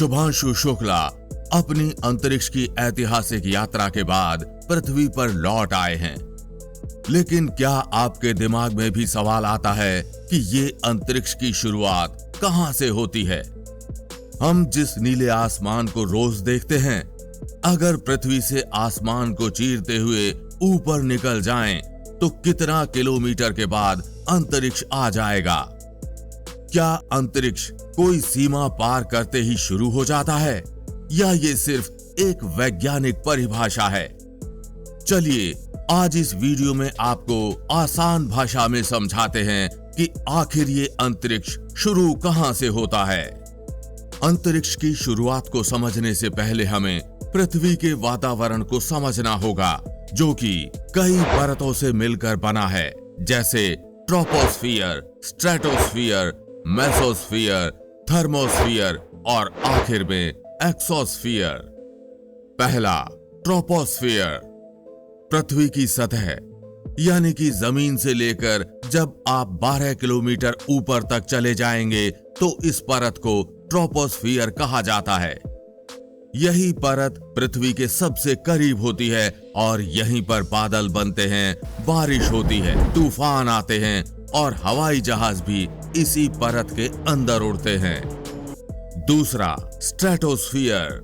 शुभांशु शुक्ला अपनी अंतरिक्ष की ऐतिहासिक यात्रा के बाद पृथ्वी पर लौट आए हैं। लेकिन क्या आपके दिमाग में भी सवाल आता है कि ये अंतरिक्ष की शुरुआत कहां से होती है? हम जिस नीले आसमान को रोज देखते हैं, अगर पृथ्वी से आसमान को चीरते हुए ऊपर निकल जाएं, तो कितना किलोमीटर के बाद अंतरिक्ष आ जाएगा? क्या अंतरिक्ष कोई सीमा पार करते ही शुरू हो जाता है, या ये सिर्फ एक वैज्ञानिक परिभाषा है? चलिए आज इस वीडियो में आपको आसान भाषा में समझाते हैं कि आखिर ये अंतरिक्ष शुरू कहां से होता है। अंतरिक्ष की शुरुआत को समझने से पहले हमें पृथ्वी के वातावरण को समझना होगा, जो कि कई परतों से मिलकर बना है, जैसे ट्रोपोस्फियर, स्ट्रेटोस्फियर, मेसोस्फियर, थर्मोस्फियर और आखिर में एक्सोस्फियर। पहला, ट्रोपोस्फियर। पृथ्वी की सतह यानी कि जमीन से लेकर जब आप 12 किलोमीटर ऊपर तक चले जाएंगे तो इस परत को ट्रोपोस्फियर कहा जाता है। यही परत पृथ्वी के सबसे करीब होती है और यहीं पर बादल बनते हैं, बारिश होती है, तूफान आते हैं और हवाई जहाज भी इसी परत के अंदर उड़ते हैं। दूसरा, स्ट्रेटोस्फियर।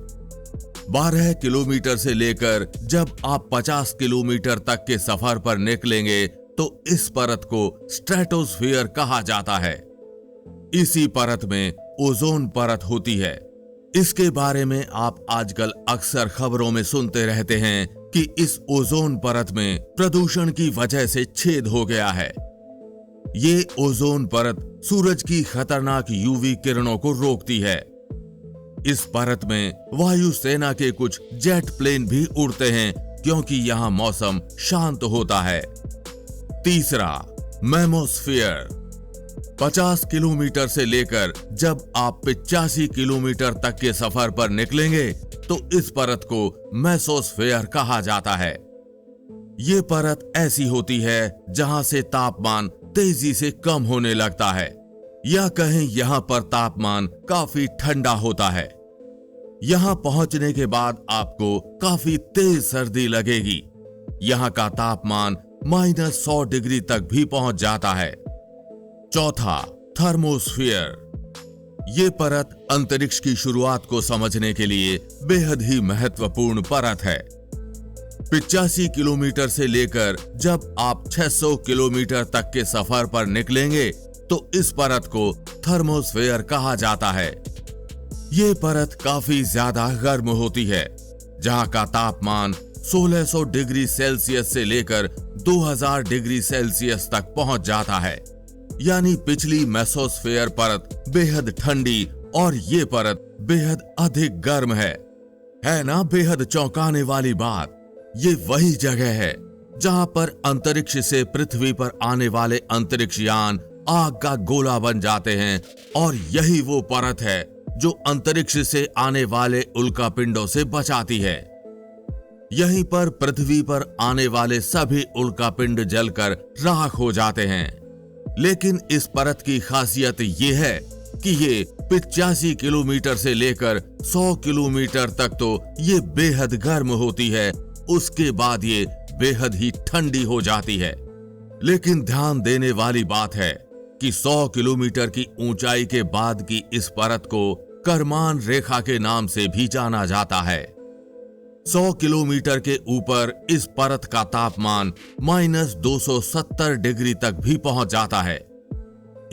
12 किलोमीटर से लेकर जब आप 50 किलोमीटर तक के सफर पर निकलेंगे तो इस परत को स्ट्रेटोस्फियर कहा जाता है। इसी परत में ओजोन परत होती है। इसके बारे में आप आजकल अक्सर खबरों में सुनते रहते हैं कि इस ओजोन परत में प्रदूषण की वजह से छेद हो गया है। ये ओजोन परत सूरज की खतरनाक यूवी किरणों को रोकती है। इस परत में वायुसेना के कुछ जेट प्लेन भी उड़ते हैं, क्योंकि यहां मौसम शांत होता है। तीसरा, मेमोस्फियर। 50 किलोमीटर से लेकर जब आप 85 किलोमीटर तक के सफर पर निकलेंगे तो इस परत को मेसोस्फियर कहा जाता है। ये परत ऐसी होती है जहां से तापमान तेजी से कम होने लगता है, या कहें यहां पर तापमान काफी ठंडा होता है। यहां पहुंचने के बाद आपको काफी तेज सर्दी लगेगी। यहां का तापमान -100 डिग्री तक भी पहुंच जाता है। चौथा, थर्मोस्फियर। ये परत अंतरिक्ष की शुरुआत को समझने के लिए बेहद ही महत्वपूर्ण परत है। 85 किलोमीटर से लेकर जब आप 600 किलोमीटर तक के सफर पर निकलेंगे तो इस परत को थर्मोस्फियर कहा जाता है। ये परत काफी ज्यादा गर्म होती है, जहां का तापमान 1600 डिग्री सेल्सियस से लेकर 2000 डिग्री सेल्सियस तक पहुंच जाता है। यानी पिछली मेसोस्फियर परत बेहद ठंडी और ये परत बेहद अधिक गर्म है ना? बेहद चौंकाने वाली बात, ये वही जगह है जहां पर अंतरिक्ष से पृथ्वी पर आने वाले अंतरिक्ष यान आग का गोला बन जाते हैं, और यही वो परत है जो अंतरिक्ष से आने वाले उल्कापिंडों से बचाती है। यहीं पर पृथ्वी पर आने वाले सभी उल्कापिंड जलकर राख हो जाते हैं। लेकिन इस परत की खासियत ये है कि ये 85 किलोमीटर से लेकर 100 किलोमीटर तक तो ये बेहद गर्म होती है, उसके बाद ये बेहद ही ठंडी हो जाती है। लेकिन ध्यान देने वाली बात है कि 100 किलोमीटर की ऊंचाई के बाद की इस परत को करमान रेखा के नाम से भी जाना जाता है। 100 किलोमीटर के ऊपर इस परत का तापमान -270 डिग्री तक भी पहुंच जाता है।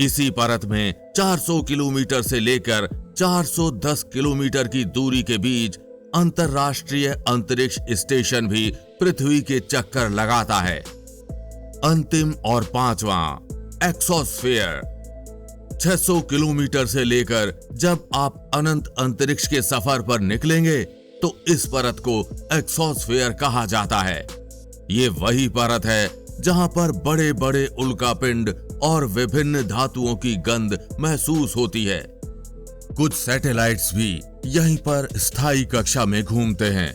इसी परत में 400 किलोमीटर से लेकर 410 किलोमीटर की दूरी के बीच अंतरराष्ट्रीय अंतरिक्ष स्टेशन भी पृथ्वी के चक्कर लगाता है। अंतिम और पांचवां, एक्सोस्फियर। 600 किलोमीटर से लेकर जब आप अनंत अंतरिक्ष के सफर पर निकलेंगे तो इस परत को एक्सोस्फियर कहा जाता है। ये वही परत है जहां पर बड़े बड़े उल्कापिंड और विभिन्न धातुओं की गंध महसूस होती है। कुछ सैटेलाइट्स भी यहीं पर स्थायी कक्षा में घूमते हैं।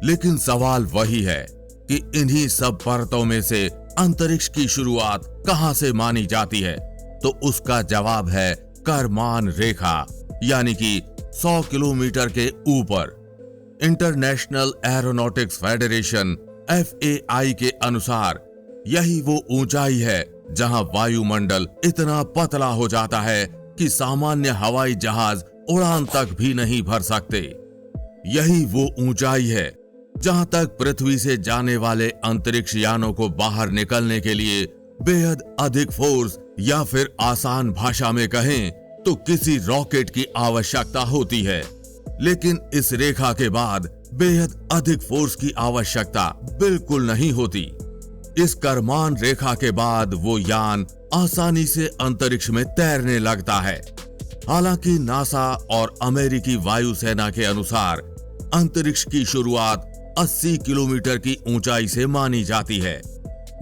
लेकिन सवाल वही है कि इन्हीं सब परतों में से अंतरिक्ष की शुरुआत कहां से मानी जाती है? तो उसका जवाब है करमान रेखा, यानी कि 100 किलोमीटर के ऊपर। इंटरनेशनल एरोनॉटिक्स फेडरेशन FAI के अनुसार यही वो ऊंचाई है जहां वायुमंडल इतना पतला हो जाता है कि सामान्य हवाई जहाज उड़ान तक भी नहीं भर सकते। यही वो ऊंचाई है जहां तक पृथ्वी से जाने वाले अंतरिक्ष यानों को बाहर निकलने के लिए बेहद अधिक फोर्स, या फिर आसान भाषा में कहें तो किसी रॉकेट की आवश्यकता होती है। लेकिन इस रेखा के बाद बेहद अधिक फोर्स की आवश्यकता बिल्कुल नहीं होती। इस करमान रेखा के बाद वो यान आसानी से अंतरिक्ष में तैरने लगता है। हालांकि नासा और अमेरिकी वायुसेना के अनुसार अंतरिक्ष की शुरुआत 80 किलोमीटर की ऊंचाई से मानी जाती है।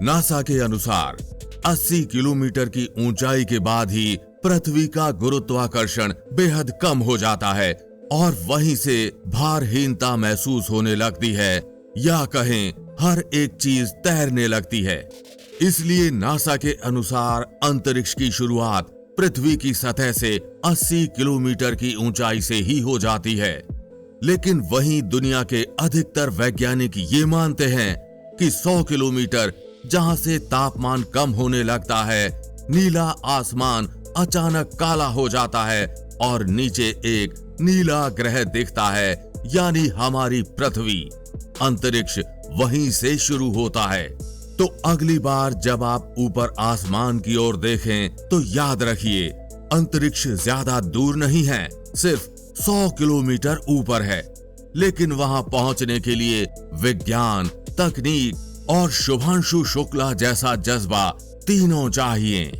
नासा के अनुसार 80 किलोमीटर की ऊंचाई के बाद ही पृथ्वी का गुरुत्वाकर्षण बेहद कम हो जाता है और वहीं से भारहीनता महसूस होने लगती है, या कहें हर एक चीज तैरने लगती है। इसलिए नासा के अनुसार अंतरिक्ष की शुरुआत पृथ्वी की सतह से 80 किलोमीटर की ऊंचाई से ही हो जाती है। लेकिन वहीं दुनिया के अधिकतर वैज्ञानिक ये मानते हैं कि 100 किलोमीटर जहां से तापमान कम होने लगता है, नीला आसमान अचानक काला हो जाता है और नीचे एक नीला ग्रह दिखता है, यानी हमारी पृथ्वी। अंतरिक्ष वहीं से शुरू होता है। तो अगली बार जब आप ऊपर आसमान की ओर देखें तो याद रखिए, अंतरिक्ष ज्यादा दूर नहीं है, सिर्फ 100 किलोमीटर ऊपर है। लेकिन वहां पहुंचने के लिए विज्ञान, तकनीक और शुभांशु शुक्ला जैसा जज्बा तीनों चाहिए।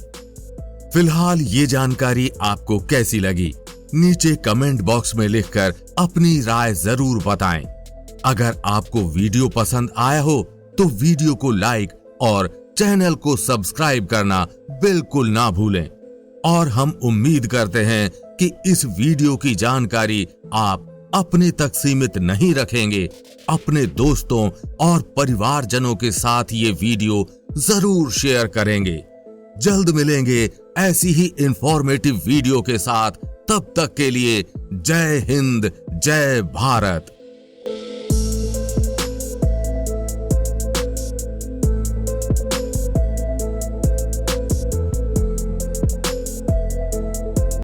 फिलहाल ये जानकारी आपको कैसी लगी? नीचे कमेंट बॉक्स में लिखकर अपनी राय जरूर बताएं। अगर आपको वीडियो पसंद आया हो तो वीडियो को लाइक और चैनल को सब्सक्राइब करना बिल्कुल ना भूलें। और हम उम्मीद करते हैं कि इस वीडियो की जानकारी आप अपने तक सीमित नहीं रखेंगे, अपने दोस्तों और परिवारजनों के साथ ये वीडियो जरूर शेयर करेंगे। जल्द मिलेंगे ऐसी ही इंफॉर्मेटिव वीडियो के साथ। तब तक के लिए जय हिंद, जय भारत।